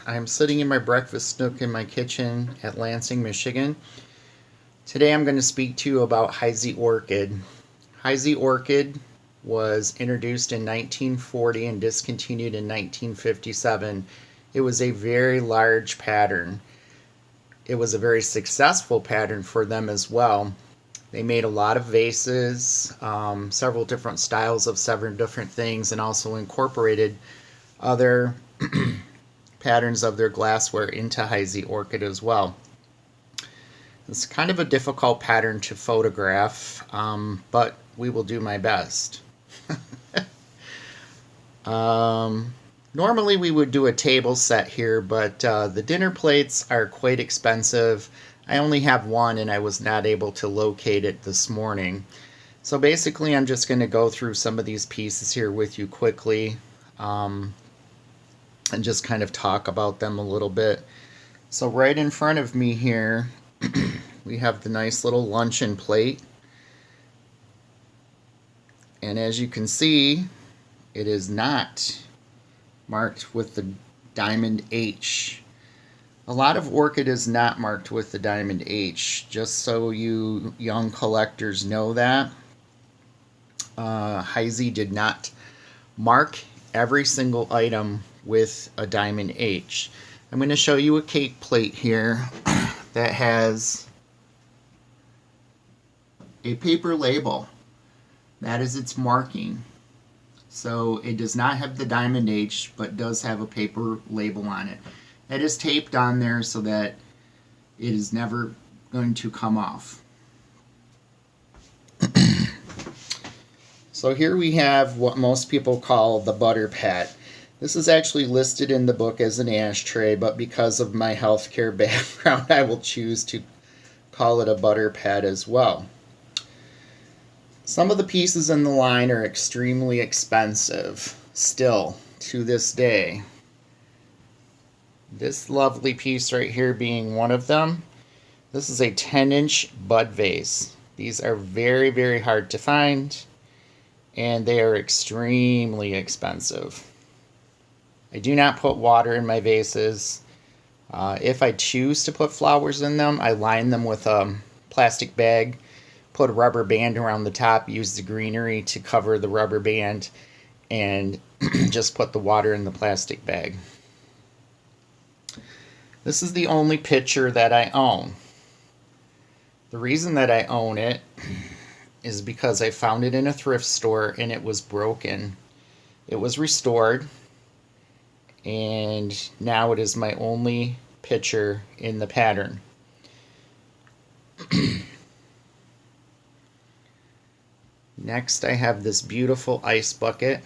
I'm sitting in my breakfast nook in my kitchen at Lansing, Michigan. Today I'm going to speak to you about Heisey Orchid. Heisey Orchid was introduced in 1940 and discontinued in 1957. It was a very large pattern. It was a very successful pattern for them as well. They made a lot of vases, several different styles of several different things, and also incorporated other patterns of their glassware into Heisey Orchid as well. It's kind of a difficult pattern to photograph, but we will do my best. Normally we would do a table set here, but the dinner plates are quite expensive. I only have one and I was not able to locate it this morning. So basically I'm just going to go through some of these pieces here with you quickly and just kind of talk about them a little bit. So right in front of me here we have the nice little luncheon plate. And as you can see, it is not marked with the diamond H. A lot of Orchid is not marked with the diamond H, just so you young collectors know that. Heisey did not mark every single item with a diamond H. I'm going to show you a cake plate here that has a paper label. That is its marking. So it does not have the diamond H, but does have a paper label on it. That is taped on there so that it is never going to come off. So here we have what most people call the butter pat. This is actually listed in the book as an ashtray, but because of my healthcare background, I will choose to call it a butter pat as well. Some of the pieces in the line are extremely expensive, still, to this day. This lovely piece right here being one of them. This is a 10-inch bud vase. These are very, very hard to find, and they are extremely expensive. I do not put water in my vases. If I choose to put flowers in them, I line them with a plastic bag, put a rubber band around the top, use the greenery to cover the rubber band, and just put the water in the plastic bag. This is the only pitcher that I own. The reason that I own it is because I found it in a thrift store and it was broken. It was restored, and now it is my only pitcher in the pattern. Next, I have this beautiful ice bucket.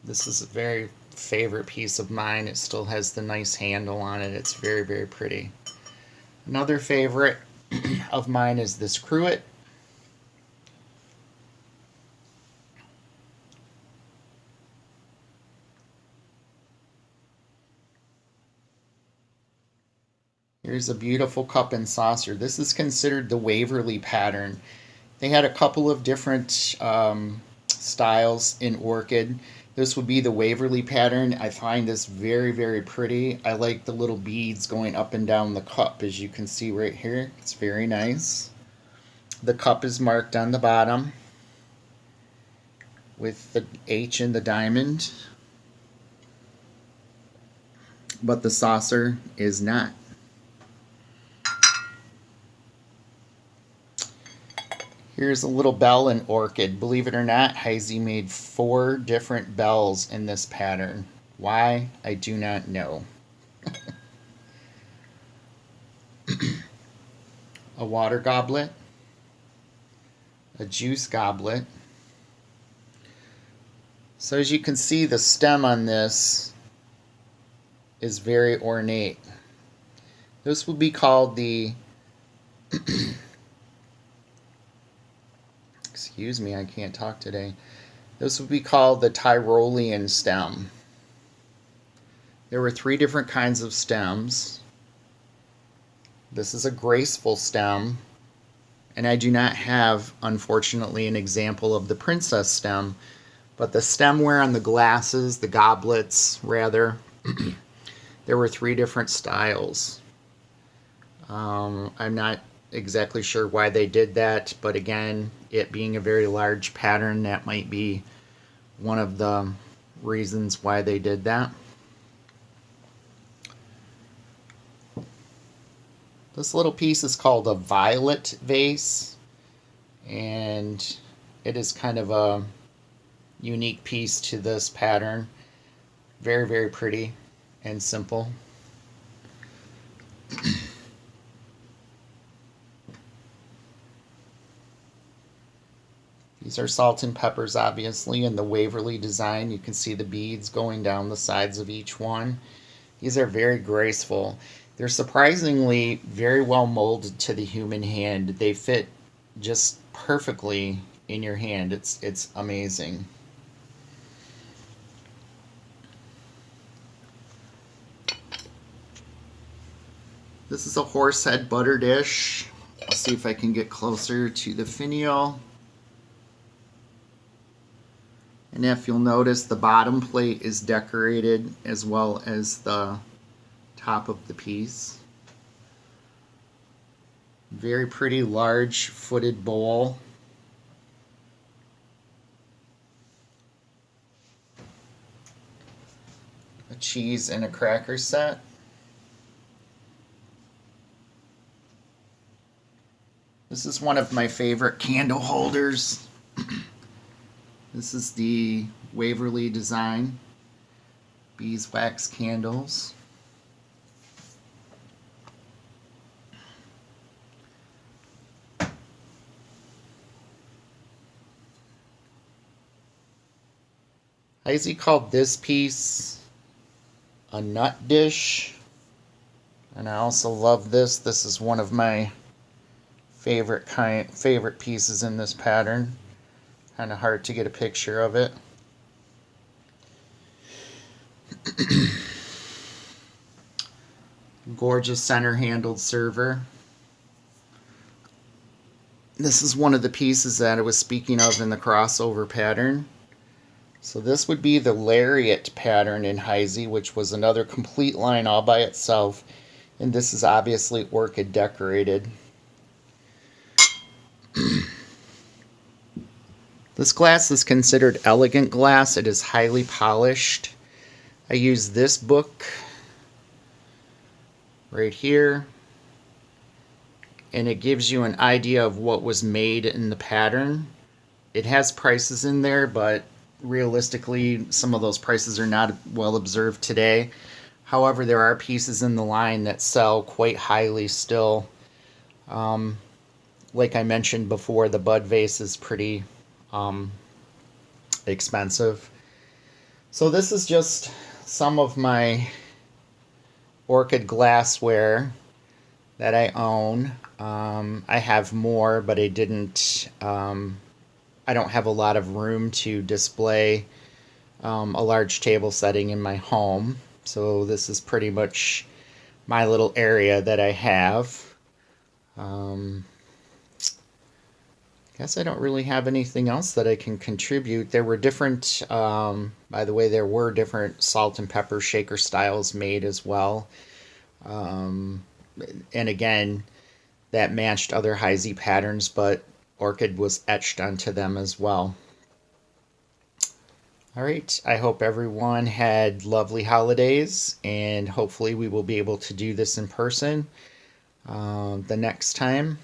This is a very favorite piece of mine. It still has the nice handle on it. It's very, very pretty. Another favorite of mine is this cruet. Here's a beautiful cup and saucer. This is considered the Waverly pattern. They had a couple of different styles in Orchid. This would be the Waverly pattern. I find this very, very pretty. I like the little beads going up and down the cup, as you can see right here. It's very nice. The cup is marked on the bottom with the H and the diamond, but the saucer is not. Here's a little bell in Orchid. Believe it or not, Heisey made 4 different bells in this pattern. Why? I do not know. A water goblet, a juice goblet. So as you can see, the stem on this is very ornate. This would be called the excuse me, I can't talk today. This would be called the Tyrolean stem. There were 3 different kinds of stems. This is a graceful stem, and I do not have, unfortunately, an example of the princess stem, But the stemware on the glasses, the goblets rather, there were 3 different styles. I'm not exactly sure why they did that, but again, it being a very large pattern, that might be one of the reasons why they did that. This little piece is called a violet vase, and it is kind of a unique piece to this pattern. Very, very pretty and simple. These are salt and peppers, obviously, in the Waverly design. You can see the beads going down the sides of each one. These are very graceful. They're surprisingly very well molded to the human hand. They fit just perfectly in your hand. It's amazing. This is a horsehead butter dish. I'll see if I can get closer to the finial. And if you'll notice, the bottom plate is decorated as well as the top of the piece. Very pretty large footed bowl. A cheese and a cracker set. This is one of my favorite candle holders. This is the Waverly design. Beeswax candles. Heisey called this piece a nut dish. And I also love this. This is one of my favorite pieces in this pattern. Kind of hard to get a picture of it. Gorgeous center handled server. This is one of the pieces that I was speaking of in the crossover pattern. So this would be the lariat pattern in Heisey, which was another complete line all by itself. And this is obviously orchid decorated. This glass is considered elegant glass. It is highly polished. I use this book right here, and it gives you an idea of what was made in the pattern. It has prices in there, but realistically, some of those prices are not well observed today. However, there are pieces in the line that sell quite highly still. Like I mentioned before, the bud vase is pretty expensive. So this is just some of my orchid glassware that I own. I have more, but I don't have a lot of room to display a large table setting in my home. So this is pretty much my little area that I have. Guess I don't really have anything else that I can contribute. There were different, by the way, there were different salt and pepper shaker styles made as well. And again, that matched other Heisey patterns, but orchid was etched onto them as well. All right, I hope everyone had lovely holidays, and hopefully we will be able to do this in person the next time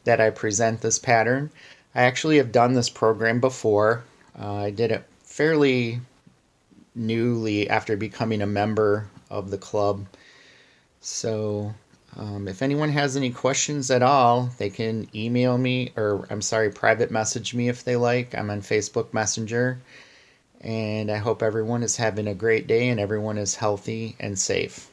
that I present this pattern. I actually have done this program before. I did it fairly newly after becoming a member of the club. So if anyone has any questions at all, they can email me, or private message me if they like. I'm on Facebook Messenger. And I hope everyone is having a great day and everyone is healthy and safe.